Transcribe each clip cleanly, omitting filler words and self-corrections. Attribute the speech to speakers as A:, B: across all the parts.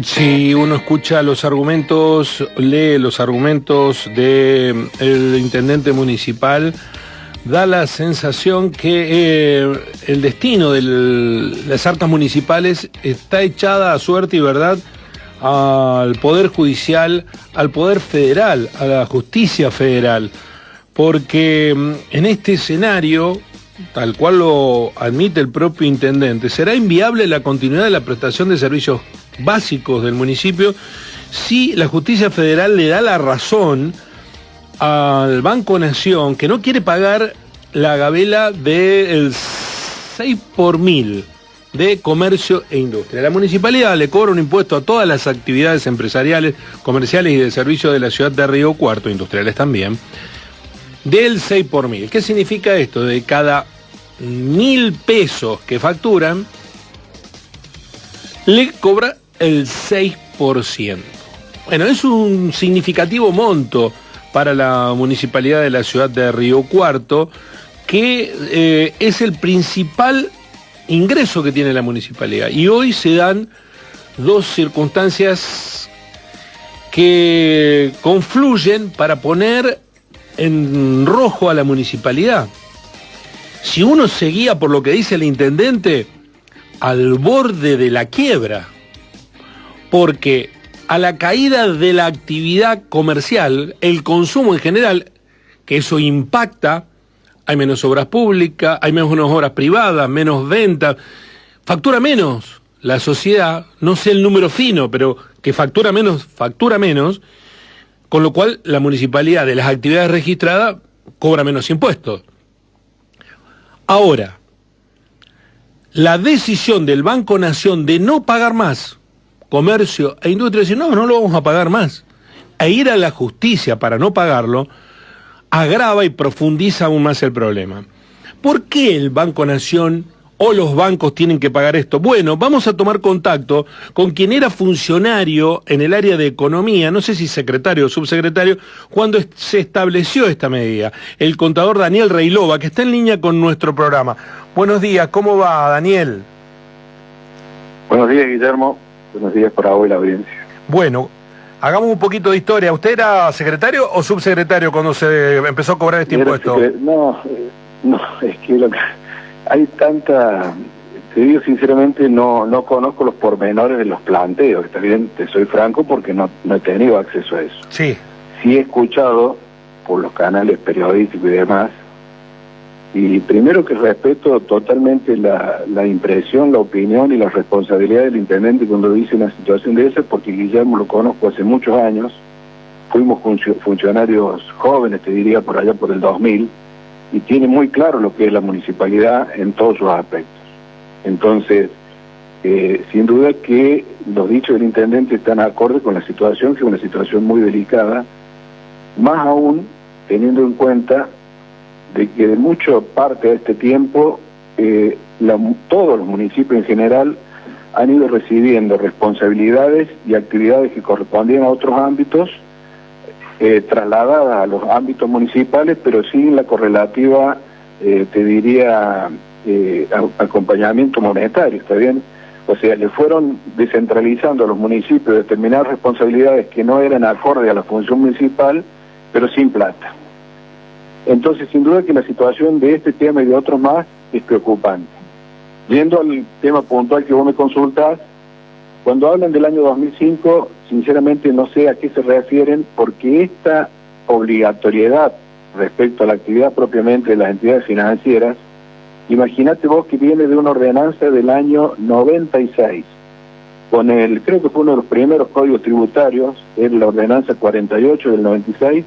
A: Si uno escucha los argumentos, lee los argumentos del intendente municipal, da la sensación que el destino de las arcas municipales está echada a suerte y verdad al Poder Judicial, al Poder Federal, a la Justicia Federal, porque en este escenario, tal cual lo admite el propio intendente, será inviable la continuidad de la prestación de servicios básicos del municipio si la Justicia Federal le da la razón al Banco Nación, que no quiere pagar la gabela del 6 por 1000 de comercio e industria. La municipalidad le cobra un impuesto a todas las actividades empresariales, comerciales y de servicio de la ciudad de Río Cuarto, industriales también, del 6 por 1000. ¿Qué significa esto? De cada 1000 pesos que facturan, le cobra el 6%. Bueno, es un significativo monto para la municipalidad de la ciudad de Río Cuarto, que es el principal ingreso que tiene la municipalidad. Y hoy se dan dos circunstancias que confluyen para poner en rojo a la municipalidad. Si uno se guía por lo que dice el intendente, al borde de la quiebra, porque a la caída de la actividad comercial, el consumo en general, que eso impacta, hay menos obras públicas, hay menos obras privadas, menos ventas, factura menos la sociedad, no sé el número fino, pero que factura menos, con lo cual la municipalidad de las actividades registradas cobra menos impuestos. Ahora, la decisión del Banco Nación de no pagar más comercio e industria, decir no lo vamos a pagar más, e ir a la justicia para no pagarlo, agrava y profundiza aún más el problema. ¿Por qué el Banco Nación o los bancos tienen que pagar esto? Bueno, vamos a tomar contacto con quien era funcionario en el área de economía, no sé si secretario o subsecretario, cuando se estableció esta medida, el contador Daniel Reilova, que está en línea con nuestro programa. Buenos días, ¿cómo va, Daniel?
B: Buenos días, Guillermo. Buenos días para hoy la audiencia.
A: Bueno, hagamos un poquito de historia. ¿Usted era secretario o subsecretario cuando se empezó a cobrar este impuesto?
B: No, es que hay tanta... Te digo sinceramente, no conozco los pormenores de los planteos, está bien, te soy franco, porque no he tenido acceso a eso.
A: Sí.
B: Sí he escuchado por los canales periodísticos y demás, y primero que respeto totalmente la impresión, la opinión y la responsabilidad del intendente cuando dice una situación de esa, porque Guillermo lo conozco hace muchos años, fuimos funcionarios jóvenes, te diría, por allá por el 2000, y tiene muy claro lo que es la municipalidad en todos sus aspectos. Entonces, sin duda que los dichos del intendente están acorde con la situación, que es una situación muy delicada, más aún teniendo en cuenta de que de mucha parte de este tiempo todos los municipios en general han ido recibiendo responsabilidades y actividades que correspondían a otros ámbitos, trasladadas a los ámbitos municipales, pero sin la correlativa, te diría, acompañamiento monetario, ¿está bien? O sea, le fueron descentralizando a los municipios determinadas responsabilidades que no eran acorde a la función municipal, pero sin plata. Entonces, sin duda que la situación de este tema y de otros más es preocupante. Yendo al tema puntual que vos me consultás, cuando hablan del año 2005, sinceramente no sé a qué se refieren, porque esta obligatoriedad respecto a la actividad propiamente de las entidades financieras, imagínate vos que viene de una ordenanza del año 96, creo que fue uno de los primeros códigos tributarios, es la ordenanza 48 del 96,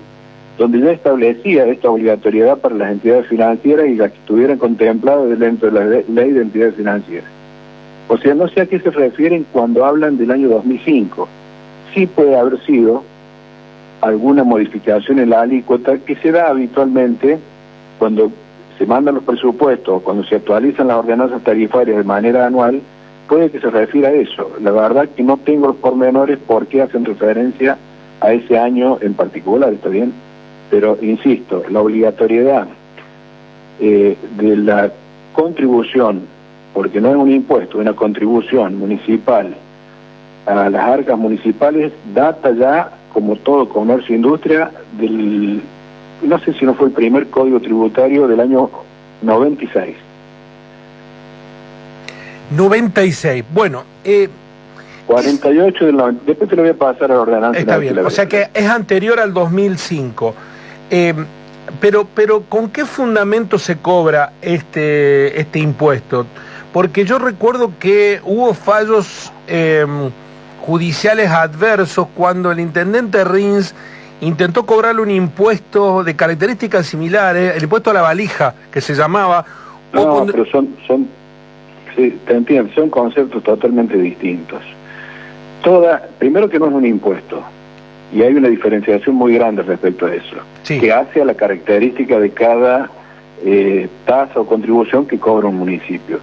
B: donde ya establecía esta obligatoriedad para las entidades financieras y las que estuvieran contempladas dentro de la ley de entidades financieras. O sea, no sé a qué se refieren cuando hablan del año 2005. Sí puede haber sido alguna modificación en la alícuota que se da habitualmente cuando se mandan los presupuestos o cuando se actualizan las ordenanzas tarifarias de manera anual, puede que se refiera a eso. La verdad que no tengo los pormenores por qué hacen referencia a ese año en particular, ¿está bien? Pero, insisto, la obligatoriedad de la contribución, porque no es un impuesto, es una contribución municipal a las arcas municipales data ya, como todo comercio e industria, del, no sé si no fue el primer código tributario del año 96.
A: 96, bueno...
B: 48 del 90, después te lo voy a pasar a la ordenanza.
A: Está bien, o sea que es anterior al 2005. Pero ¿con qué fundamento se cobra este impuesto? Porque yo recuerdo que hubo fallos judiciales adversos cuando el intendente Rins intentó cobrarle un impuesto de características similares, el impuesto a la valija, que se llamaba...
B: No, pero sí, te entiendo, son conceptos totalmente distintos. Primero que no es un impuesto, y hay una diferenciación muy grande respecto a eso, sí, que hace a la característica de cada tasa o contribución que cobra un municipio,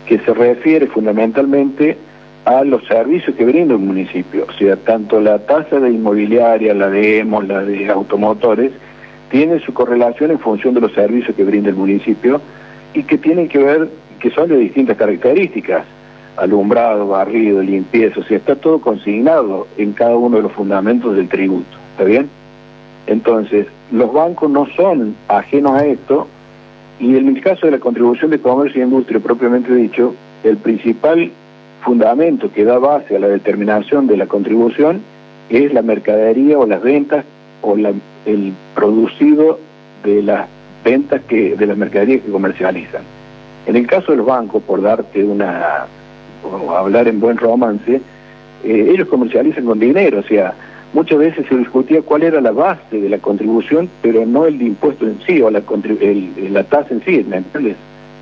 B: que se refiere fundamentalmente a los servicios que brinda un municipio. O sea, tanto la tasa de inmobiliaria, la de EMOS, la de automotores, tiene su correlación en función de los servicios que brinda el municipio y que tienen que ver, que son de distintas características: alumbrado, barrido, limpieza. O sea, está todo consignado en cada uno de los fundamentos del tributo, ¿está bien? Entonces, los bancos no son ajenos a esto, y en el caso de la contribución de comercio e industria propiamente dicho, el principal fundamento que da base a la determinación de la contribución es la mercadería o las ventas o el producido de las ventas de las mercaderías que comercializan. En el caso de los bancos, por darte o hablar en buen romance, ellos comercializan con dinero. O sea, muchas veces se discutía cuál era la base de la contribución, pero no el impuesto en sí o la tasa en sí, ¿me entiendes?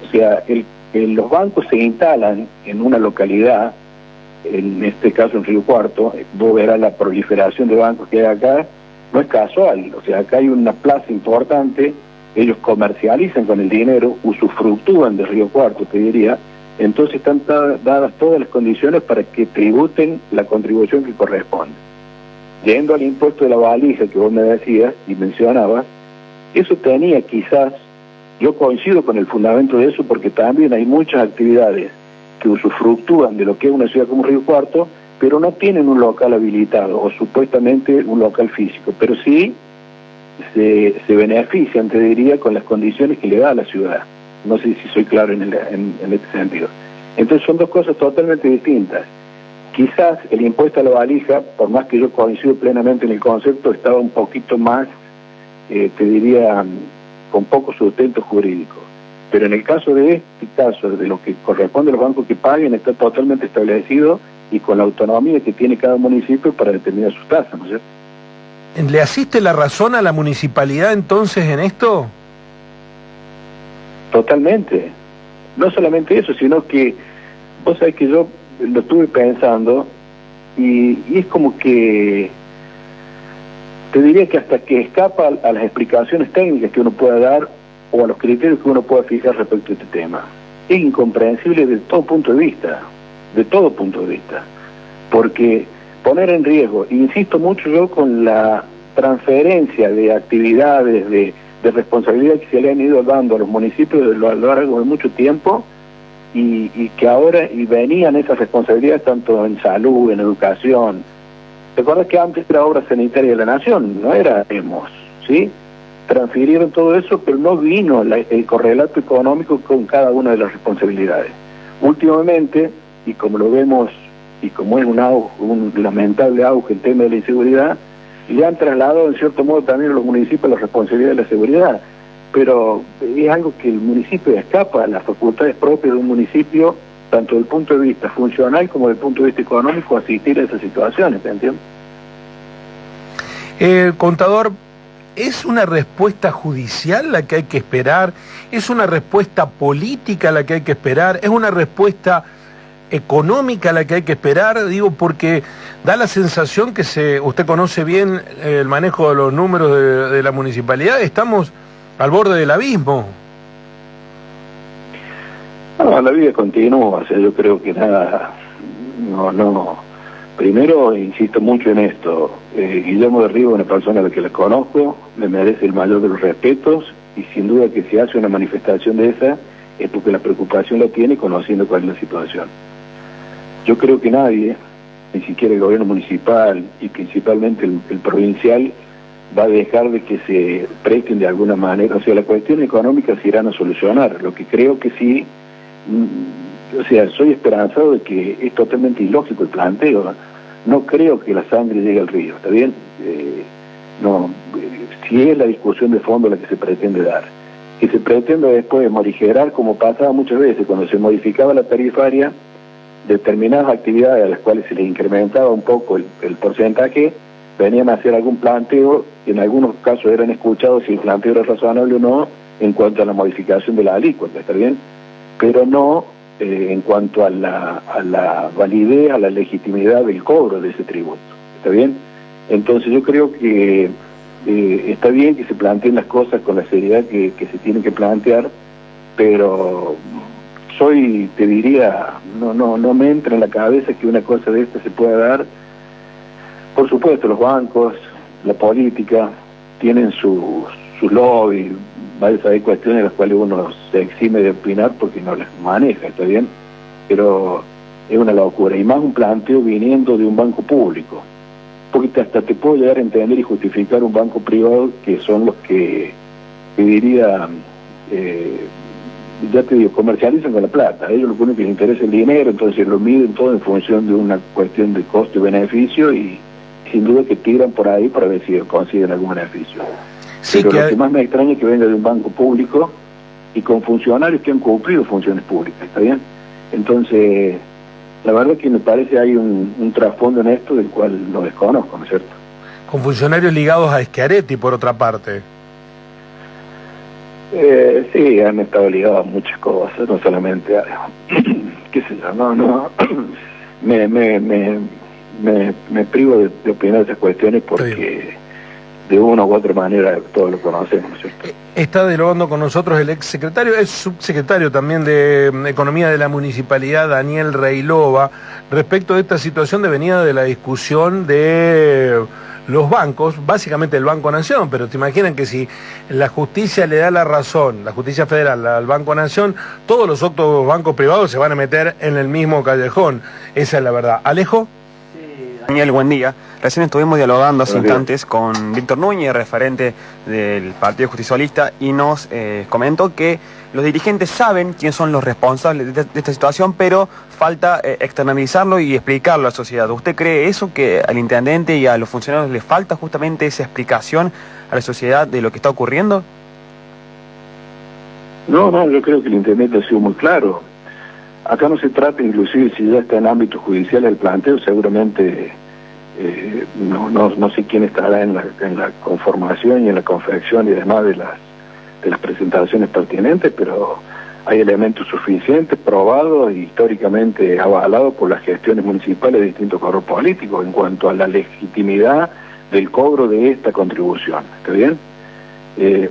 B: O sea, los bancos se instalan en una localidad, en este caso en Río Cuarto. Vos verás la proliferación de bancos que hay acá, no es casual. O sea, acá hay una plaza importante, ellos comercializan con el dinero, usufructúan de Río Cuarto, te diría. Entonces están dadas todas las condiciones para que tributen la contribución que corresponde. Yendo al impuesto de la valija que vos me decías y mencionabas, eso tenía quizás, yo coincido con el fundamento de eso, porque también hay muchas actividades que usufructúan de lo que es una ciudad como Río Cuarto, pero no tienen un local habilitado o supuestamente un local físico, pero sí se benefician, te diría, con las condiciones que le da a la ciudad. No sé si soy claro en este sentido. Entonces son dos cosas totalmente distintas. Quizás el impuesto a la valija, por más que yo coincido plenamente en el concepto, estaba un poquito más, te diría, con poco sustento jurídico. Pero en el caso de este caso, de lo que corresponde a los bancos que paguen, está totalmente establecido y con la autonomía que tiene cada municipio para determinar sus tasas, ¿no es cierto?
A: ¿Le asiste la razón a la municipalidad entonces en esto?
B: Totalmente. No solamente eso, sino que vos sabés que yo lo estuve pensando y es como que te diría que hasta que escapa a las explicaciones técnicas que uno pueda dar o a los criterios que uno pueda fijar respecto a este tema. Es incomprensible desde todo punto de vista, porque poner en riesgo, insisto mucho yo con la transferencia de actividades, de responsabilidad que se le han ido dando a los municipios a lo largo de mucho tiempo, y que ahora venían esas responsabilidades tanto en salud, en educación. ¿Te acuerdas que antes era Obra Sanitaria de la Nación? No era EMOS, ¿sí? Transfirieron todo eso, pero no vino el correlato económico con cada una de las responsabilidades. Últimamente, y como lo vemos, y como es un lamentable auge el tema de la inseguridad, le han trasladado en cierto modo también a los municipios la responsabilidad de la seguridad, pero es algo que el municipio escapa a las facultades propias de un municipio, tanto desde el punto de vista funcional como desde el punto de vista económico, asistir a esas situaciones, ¿te entiendes?
A: Contador, ¿es una respuesta judicial la que hay que esperar? ¿Es una respuesta política la que hay que esperar? ¿Es una respuesta económica la que hay que esperar? Digo, porque da la sensación que usted conoce bien el manejo de los números de la municipalidad, estamos al borde del abismo.
B: No, la vida continúa, o sea, yo creo que nada, no. Primero, insisto mucho en esto, Guillermo de Río es una persona a la que la conozco, me merece el mayor de los respetos, y sin duda que si hace una manifestación de esa, es porque la preocupación la tiene conociendo cuál es la situación. Yo creo que nadie ni siquiera el gobierno municipal y principalmente el provincial va a dejar de que se presten de alguna manera. O sea, la cuestión económica se irán a solucionar. Lo que creo que sí, o sea, soy esperanzado de que es totalmente ilógico el planteo. No creo que la sangre llegue al río, ¿está bien? Si es la discusión de fondo la que se pretende dar. Que se pretende después morigerar, como pasaba muchas veces, cuando se modificaba la tarifaria, determinadas actividades a las cuales se les incrementaba un poco el porcentaje, venían a hacer algún planteo, y en algunos casos eran escuchados si el planteo era razonable o no, en cuanto a la modificación de la alícuota, ¿está bien? Pero no en cuanto a la validez, a la legitimidad del cobro de ese tributo, ¿está bien? Entonces yo creo que está bien que se planteen las cosas con la seriedad que se tienen que plantear, pero te diría, no me entra en la cabeza que una cosa de esta se pueda dar. Por supuesto, los bancos, la política, tienen sus lobbies, hay cuestiones en las cuales uno se exime de opinar porque no las maneja, ¿está bien? Pero es una locura, y más un planteo viniendo de un banco público, porque hasta te puedo llegar a entender y justificar un banco privado, que son los que diría, ya te digo, comercializan con la plata. A ellos lo único que les interesa es el dinero, entonces lo miden todo en función de una cuestión de costo y beneficio, y sin duda que tiran por ahí para ver si consiguen algún beneficio. Sí, pero lo que más me extraña es que venga de un banco público y con funcionarios que han cumplido funciones públicas, ¿está bien? Entonces, la verdad que me parece hay un trasfondo en esto del cual lo desconozco, ¿no es cierto?
A: Con funcionarios ligados a Schiaretti, por otra parte.
B: Sí, han estado ligados a muchas cosas, no solamente a... qué sé yo, me privo de opinar esas cuestiones porque de una u otra manera todos lo conocemos, ¿no es cierto?
A: Está dialogando con nosotros el exsecretario, es subsecretario también de Economía de la Municipalidad, Daniel Reilova, respecto de esta situación devenida de la discusión de los bancos, básicamente el Banco Nación, pero te imaginan que si la justicia le da la razón, la justicia federal al Banco Nación, todos los otros bancos privados se van a meter en el mismo callejón. Esa es la verdad. ¿Alejo?
C: Daniel, buen día. Recién estuvimos dialogando hace instantes con Víctor Núñez, referente del Partido Justicialista, y nos comentó que los dirigentes saben quiénes son los responsables de esta situación, pero falta externalizarlo y explicarlo a la sociedad. ¿Usted cree eso, que al intendente y a los funcionarios les falta justamente esa explicación a la sociedad de lo que está ocurriendo?
B: No, yo creo que el intendente ha sido muy claro. Acá no se trata, inclusive si ya está en ámbito judicial el planteo, seguramente no sé quién estará en la conformación y en la confección y demás de las presentaciones pertinentes, pero hay elementos suficientes, probados y históricamente avalados por las gestiones municipales de distintos colores políticos en cuanto a la legitimidad del cobro de esta contribución, ¿está bien?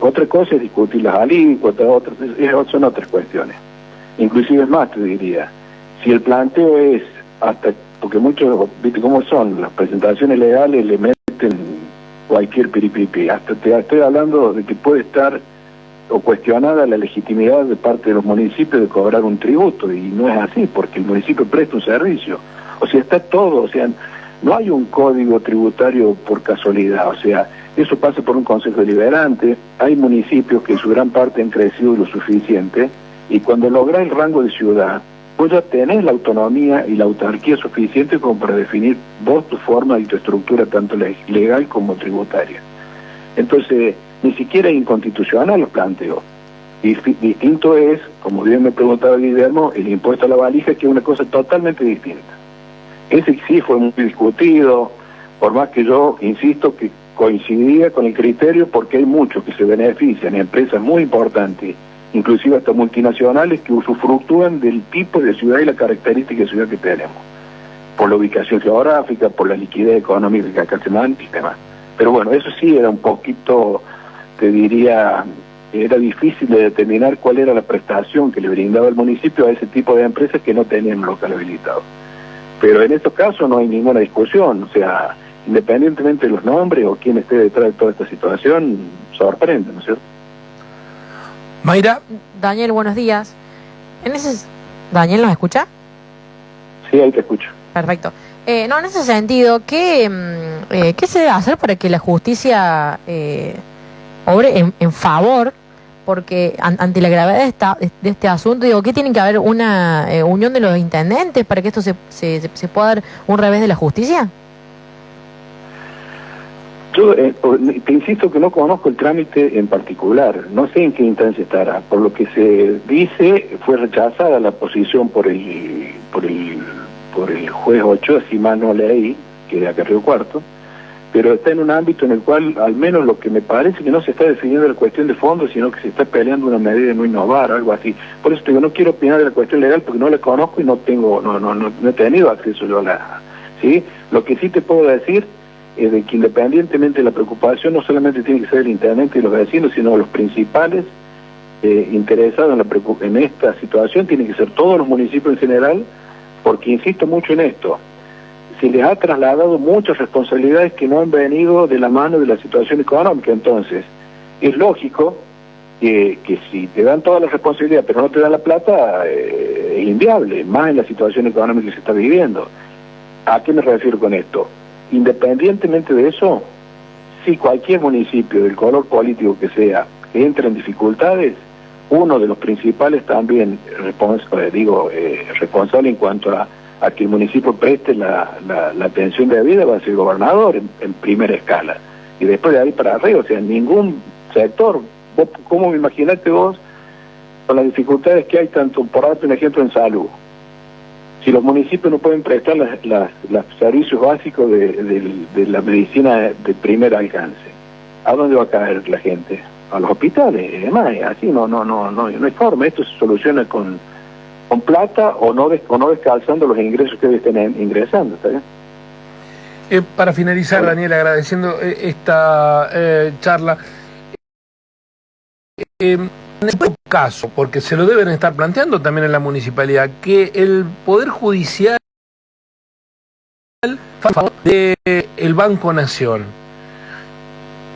B: Otra cosa es discutir las alícuotas, son otras cuestiones. Inclusive es más, te diría, si el planteo es hasta, porque muchos, viste cómo son, las presentaciones legales le meten cualquier piripipi, hasta te estoy hablando de que puede estar o cuestionada la legitimidad de parte de los municipios de cobrar un tributo, y no es así, porque el municipio presta un servicio, o sea, está todo, o sea, no hay un código tributario por casualidad, o sea, eso pasa por un consejo deliberante, hay municipios que en su gran parte han crecido lo suficiente, y cuando lográs el rango de ciudad, vos ya tenés la autonomía y la autarquía suficiente como para definir vos tu forma y tu estructura, tanto legal como tributaria. Entonces, ni siquiera es inconstitucional los planteos. Y distinto es, como bien me preguntaba Guillermo, el impuesto a la valija, que es una cosa totalmente distinta. Ese sí fue muy discutido, por más que yo insisto que coincidía con el criterio, porque hay muchos que se benefician, empresas muy importantes, inclusive hasta multinacionales, que usufructúan del tipo de ciudad y la característica de ciudad que tenemos, por la ubicación geográfica, por la liquidez económica que acá se mantiene y demás. Pero bueno, eso sí era un poquito, te diría, era difícil de determinar cuál era la prestación que le brindaba el municipio a ese tipo de empresas que no tenían un local habilitado. Pero en estos casos no hay ninguna discusión, o sea, independientemente de los nombres o quién esté detrás de toda esta situación, sorprende, ¿no es cierto?
A: Mayra.
D: Daniel, buenos días. ¿Daniel nos escucha?
B: Sí, ahí te escucho.
D: Perfecto. No, en ese sentido, ¿qué se debe hacer para que la justicia obre en favor? Porque ante la gravedad de este asunto, digo, ¿qué tiene que haber una unión de los intendentes para que esto se pueda dar un revés de la justicia?
B: Yo te insisto que no conozco el trámite en particular, no sé en qué instancia estará. Por lo que se dice, fue rechazada la posición por el juez Ochoa, si mal no leí, que de acá Río Cuarto, pero está en un ámbito en el cual, al menos lo que me parece, que no se está definiendo la cuestión de fondo, sino que se está peleando una medida de no innovar, algo así. Por eso te digo, no quiero opinar de la cuestión legal porque no la conozco y no he tenido acceso yo a la... ¿sí? Lo que sí te puedo decir es de que independientemente de la preocupación, no solamente tiene que ser el intendente y los vecinos, sino los principales interesados en esta situación, tienen que ser todos los municipios en general, porque insisto mucho en esto, se les ha trasladado muchas responsabilidades que no han venido de la mano de la situación económica. Entonces, es lógico que si te dan toda la responsabilidad pero no te dan la plata, es inviable, más en la situación económica que se está viviendo. ¿A qué me refiero con esto? Independientemente de eso, si cualquier municipio del color político que sea entra en dificultades, uno de los principales también responsable en cuanto a que el municipio preste la atención de vida va a ser el gobernador en primera escala. Y después de ahí para arriba, o sea, en ningún sector. ¿Cómo me imaginaste vos con las dificultades que hay, tanto, por darte un ejemplo, en salud? Si los municipios no pueden prestar los servicios básicos de la medicina de primer alcance, ¿a dónde va a caer la gente? A los hospitales, y demás. Así no hay forma. Esto se soluciona con plata o no descalzando los ingresos que estén ingresando, ¿está bien?
A: Para finalizar, Daniel, agradeciendo esta charla, en este caso, porque se lo deben estar planteando también en la municipalidad, que el Poder Judicial a favor del Banco Nación,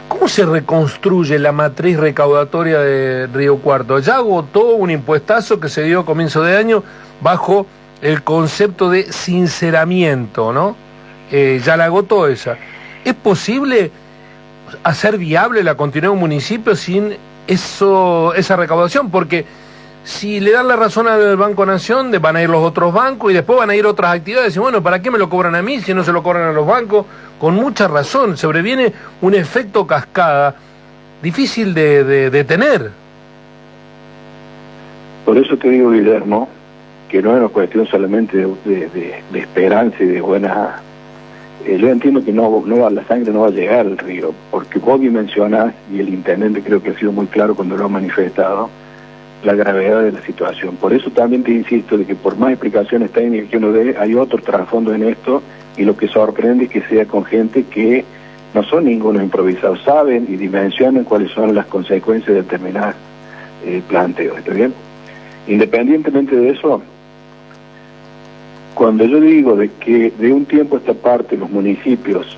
A: ¿cómo se reconstruye la matriz recaudatoria de Río Cuarto? Ya agotó un impuestazo que se dio a comienzo de año bajo el concepto de sinceramiento, ¿no? Ya la agotó esa. ¿Es posible hacer viable la continuidad de un municipio sin esa recaudación? Porque si le dan la razón al Banco Nación, van a ir los otros bancos y después van a ir otras actividades. Y bueno, ¿para qué me lo cobran a mí si no se lo cobran a los bancos? Con mucha razón, sobreviene un efecto cascada difícil de detener. Por eso te digo, Guillermo, que no es una cuestión solamente de esperanza y de buena... yo entiendo que la sangre no va a llegar al río, porque vos bien mencionás, y el intendente creo que ha sido muy claro cuando lo ha manifestado, la gravedad de la situación. Por eso también te insisto de que por más explicaciones técnicas que uno dé, hay otro trasfondo en esto, y lo que sorprende es que sea con gente que no son ningunos improvisados, saben y dimensionan cuáles son las consecuencias de determinados planteos, ¿está bien? Independientemente de eso, cuando yo digo de que de un tiempo a esta parte los municipios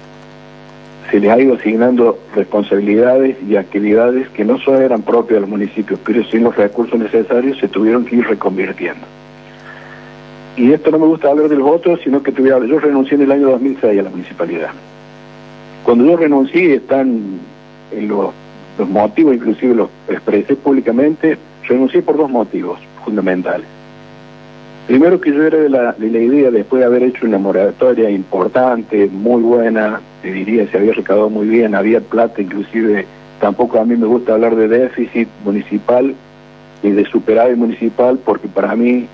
A: se les ha ido asignando responsabilidades y actividades que no solo eran propias de los municipios, pero sin los recursos necesarios se tuvieron que ir reconvirtiendo. Y esto no me gusta hablar de los otros, sino que yo renuncié en el año 2006 a la municipalidad. Cuando yo renuncié, están en los motivos, inclusive los expresé públicamente, renuncié por dos motivos fundamentales. Primero, que yo era de la idea, después de haber hecho una moratoria importante, muy buena, te diría, se había recaudado muy bien, había plata, inclusive tampoco a mí me gusta hablar de déficit municipal y de superávit municipal, porque para mí,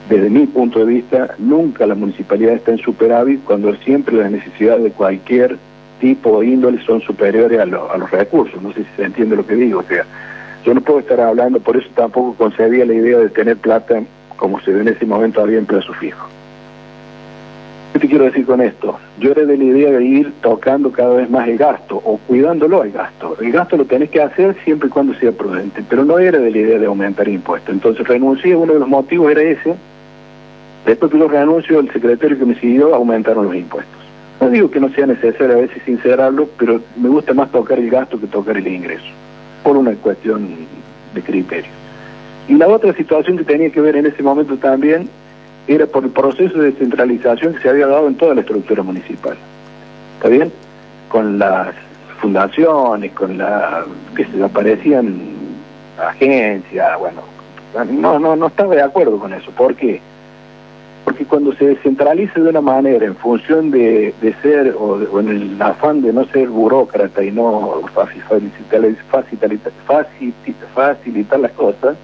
A: desde mi punto de vista, nunca la municipalidad está en superávit cuando siempre las necesidades de cualquier tipo o índole son superiores a los recursos. No sé si se entiende lo que digo. O sea, yo no puedo estar hablando, por eso tampoco concebía la idea de tener plata como se ve en ese momento había en plazo fijo. ¿Qué te quiero decir con esto? Yo era de la idea de ir tocando cada vez más el gasto, o cuidándolo el gasto. El gasto lo tenés que hacer siempre y cuando sea prudente, pero no era de la idea de aumentar impuestos. Entonces renuncié, uno de los motivos era ese. Después que yo renuncio, el secretario que me siguió aumentaron los impuestos. No digo que no sea necesario a veces sincerarlo, pero me gusta más tocar el gasto que tocar el ingreso, por una cuestión de criterio. Y la otra situación que tenía que ver en ese momento también
B: era por el proceso de descentralización que se había dado en toda la estructura municipal. ¿Está bien? Con las fundaciones, con que se aparecían agencias, bueno, no estaba de acuerdo con eso. ¿Por qué? Porque cuando se descentraliza de una manera en función de ser, o en el afán de no ser burócrata y no facilitar las cosas,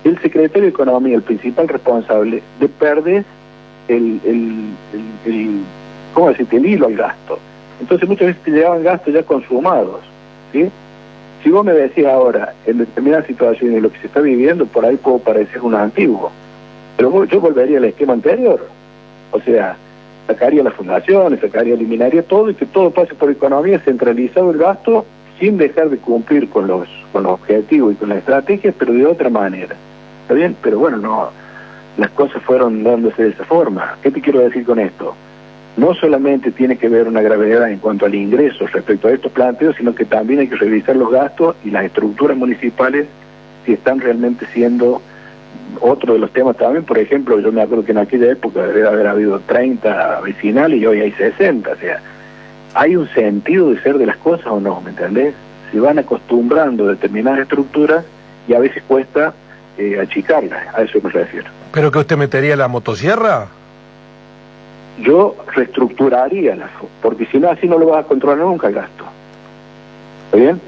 B: el secretario de Economía, el principal responsable, de perder ¿cómo decirte?, el hilo al gasto. Entonces muchas veces te llegaban gastos ya consumados, ¿sí? Si vos me decís ahora, en determinadas situaciones, lo que se está viviendo, por ahí puedo parecer un antiguo, pero yo volvería al esquema anterior. O sea, sacaría las fundaciones, eliminaría todo, y que todo pase por economía, centralizado el gasto, sin dejar de cumplir con los objetivos y con las estrategias, pero de otra manera. ¿Está bien? Pero bueno, no, las cosas fueron dándose de esa forma. ¿Qué te quiero decir con esto? No solamente tiene que ver una gravedad en cuanto al ingreso respecto a estos planteos, sino que también hay que revisar los gastos y las estructuras municipales si están realmente siendo otro de los temas también. Por ejemplo, yo me acuerdo que en aquella época debe haber habido 30 vecinales y hoy hay 60, o sea, ¿hay un sentido de ser de las cosas o no? ¿Me entendés? Se van acostumbrando a determinadas estructuras y a veces cuesta achicarlas, a eso me refiero.
A: ¿Pero que usted metería la motosierra?
B: Yo reestructuraría porque si no, así no lo vas a controlar nunca el gasto. ¿Está bien?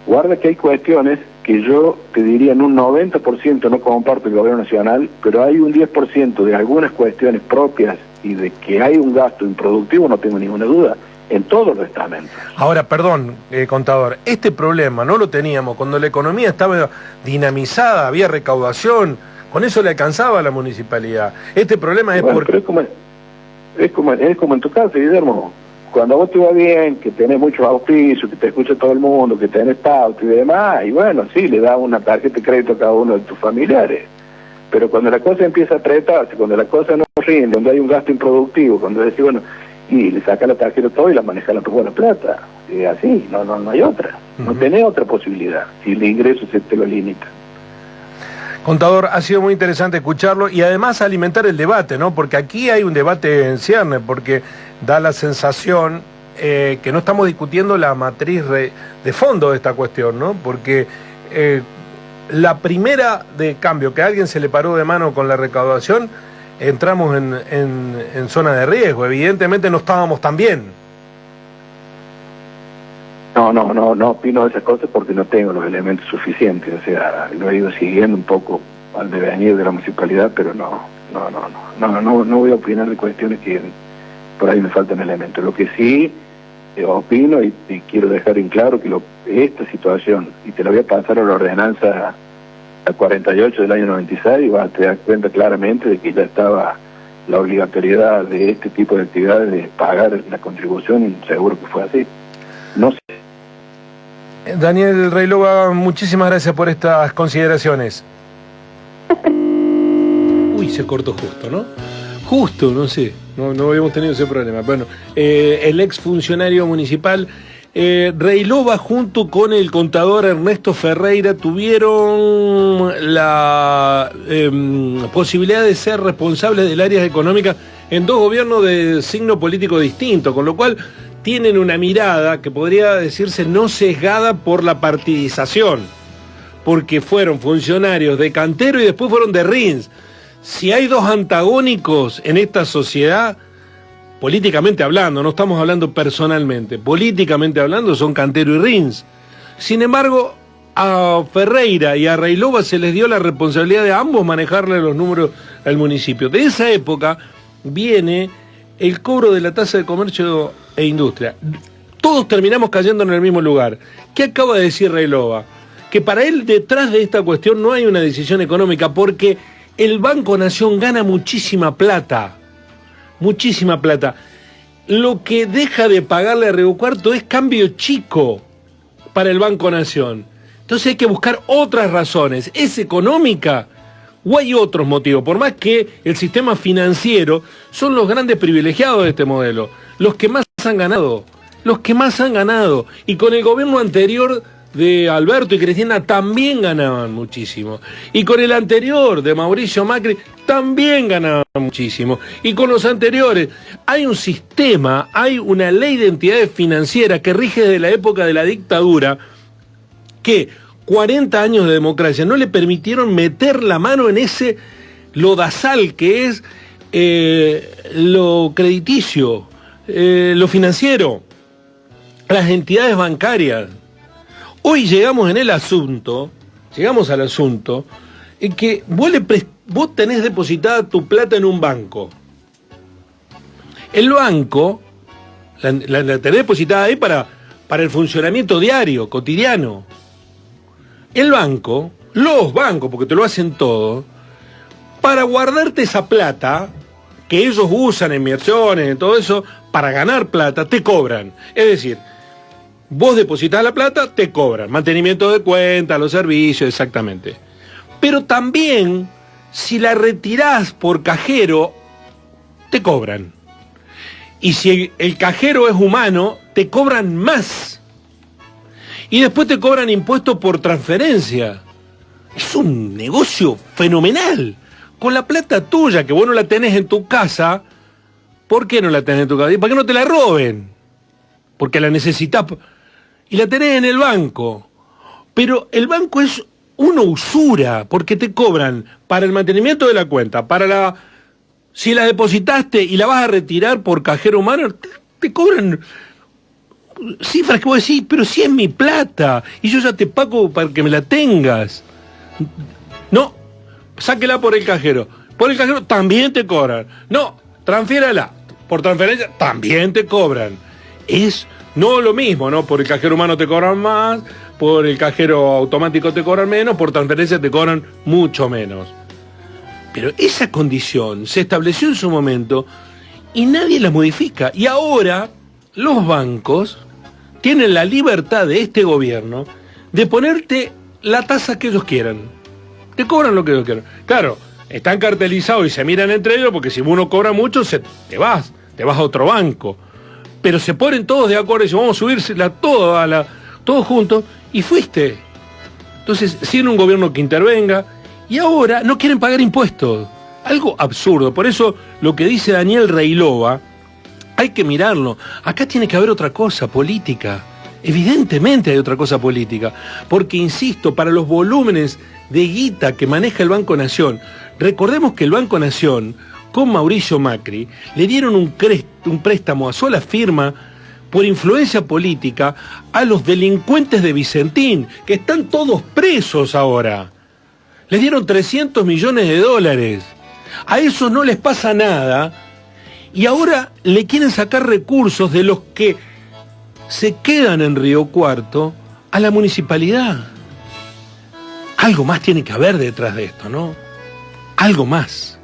B: Guarda que hay cuestiones que yo te diría en un 90% no comparto el gobierno nacional, pero hay un 10% de algunas cuestiones propias y de que hay un gasto improductivo, no tengo ninguna duda, en todos los estamentos.
A: Ahora, perdón, contador, este problema no lo teníamos cuando la economía estaba dinamizada, había recaudación, con eso le alcanzaba a la municipalidad. Este problema es porque...
B: Pero es como en tu caso, Guillermo. Cuando a vos te va bien, que tenés muchos auspicios, que te escucha todo el mundo, que tenés pauta y demás, y bueno, sí, le das una tarjeta de crédito a cada uno de tus familiares. Pero cuando la cosa empieza a apretarse, cuando la cosa no rinde, cuando hay un gasto improductivo, cuando decís, bueno, y le sacas la tarjeta todo y la manejas la buena plata. Y así, no hay otra. No tenés otra posibilidad, si el ingreso se te lo limita.
A: Contador, ha sido muy interesante escucharlo y además alimentar el debate, ¿no? Porque aquí hay un debate en cierne, porque da la sensación que no estamos discutiendo la matriz de fondo de esta cuestión, ¿no? Porque la primera de cambio que a alguien se le paró de mano con la recaudación, entramos en zona de riesgo. Evidentemente no estábamos tan bien.
B: No opino de esas cosas porque no tengo los elementos suficientes. O sea, lo he ido siguiendo un poco al devenir de la municipalidad, pero no voy a opinar de cuestiones que por ahí me faltan elementos. Lo que sí opino y quiero dejar en claro que esta situación, y te la voy a pasar a la ordenanza a 48 del año 96, y vas a dar cuenta claramente de que ya estaba la obligatoriedad de este tipo de actividades de pagar la contribución, seguro que fue así. No sé.
A: Daniel Reylova, muchísimas gracias por estas consideraciones. Uy, se cortó justo, ¿no? Justo, no sé, no habíamos tenido ese problema. Bueno, el exfuncionario municipal Reylova junto con el contador Ernesto Ferreira tuvieron la posibilidad de ser responsables del área económica en dos gobiernos de signo político distinto, con lo cual tienen una mirada que podría decirse no sesgada por la partidización, porque fueron funcionarios de Cantero y después fueron de Rins. Si hay dos antagónicos en esta sociedad, políticamente hablando, no estamos hablando personalmente, políticamente hablando son Cantero y Rins. Sin embargo, a Ferreira y a Reylova se les dio la responsabilidad de ambos manejarle los números al municipio. De esa época viene el cobro de la tasa de comercio e industria. Todos terminamos cayendo en el mismo lugar. ¿Qué acaba de decir Reylova? Que para él detrás de esta cuestión no hay una decisión económica, porque el Banco Nación gana muchísima plata. Muchísima plata. Lo que deja de pagarle a Río Cuarto es cambio chico para el Banco Nación. Entonces hay que buscar otras razones. ¿Es económica o hay otros motivos? Por más que el sistema financiero son los grandes privilegiados de este modelo, los que más han ganado. Y con el gobierno anterior de Alberto y Cristina también ganaban muchísimo. Y con el anterior de Mauricio Macri también ganaban muchísimo. Y con los anteriores hay un sistema, hay una ley de entidades financieras que rige desde la época de la dictadura, que 40 años de democracia no le permitieron meter la mano en ese lodazal que es lo crediticio, lo financiero, las entidades bancarias. Hoy llegamos al asunto en que vos tenés depositada tu plata en un banco. El banco la tenés depositada ahí para el funcionamiento diario, cotidiano. El banco, los bancos, porque te lo hacen todo, para guardarte esa plata que ellos usan en inversiones, en todo eso, para ganar plata, te cobran. Es decir, vos depositas la plata, te cobran. Mantenimiento de cuenta, los servicios, exactamente. Pero también, si la retirás por cajero, te cobran. Y si el cajero es humano, te cobran más. Y después te cobran impuestos por transferencia. Es un negocio fenomenal. Con la plata tuya, que vos no la tenés en tu casa, ¿por qué no la tenés en tu casa? ¿Para qué no te la roben? Porque la necesitas y la tenés en el banco. Pero el banco es una usura, porque te cobran para el mantenimiento de la cuenta, si la depositaste y la vas a retirar por cajero humano, te cobran cifras que vos decís, pero si es mi plata, y yo ya te pago para que me la tengas. No, sáquela por el cajero. Por el cajero también te cobran. No, transfiérala. Por transferencia también te cobran. Es no lo mismo, ¿no? Por el cajero humano te cobran más, por el cajero automático te cobran menos, por transferencia te cobran mucho menos. Pero esa condición se estableció en su momento y nadie la modifica. Y ahora los bancos tienen la libertad de este gobierno de ponerte la tasa que ellos quieran. Te cobran lo que ellos quieran. Claro, están cartelizados y se miran entre ellos porque si uno cobra mucho, te vas a otro banco. Pero se ponen todos de acuerdo y dicen, vamos a subírsela todos juntos, y fuiste. Entonces, sin un gobierno que intervenga, y ahora no quieren pagar impuestos. Algo absurdo. Por eso, lo que dice Daniel Reilova, hay que mirarlo. Acá tiene que haber otra cosa, política. Evidentemente hay otra cosa política. Porque, insisto, para los volúmenes de guita que maneja el Banco Nación, recordemos que el Banco Nación, con Mauricio Macri, le dieron un préstamo a sola firma por influencia política a los delincuentes de Vicentín, que están todos presos ahora. Les dieron 300 millones de dólares. A esos no les pasa nada. Y ahora le quieren sacar recursos de los que se quedan en Río Cuarto a la municipalidad. Algo más tiene que haber detrás de esto, ¿no? Algo más.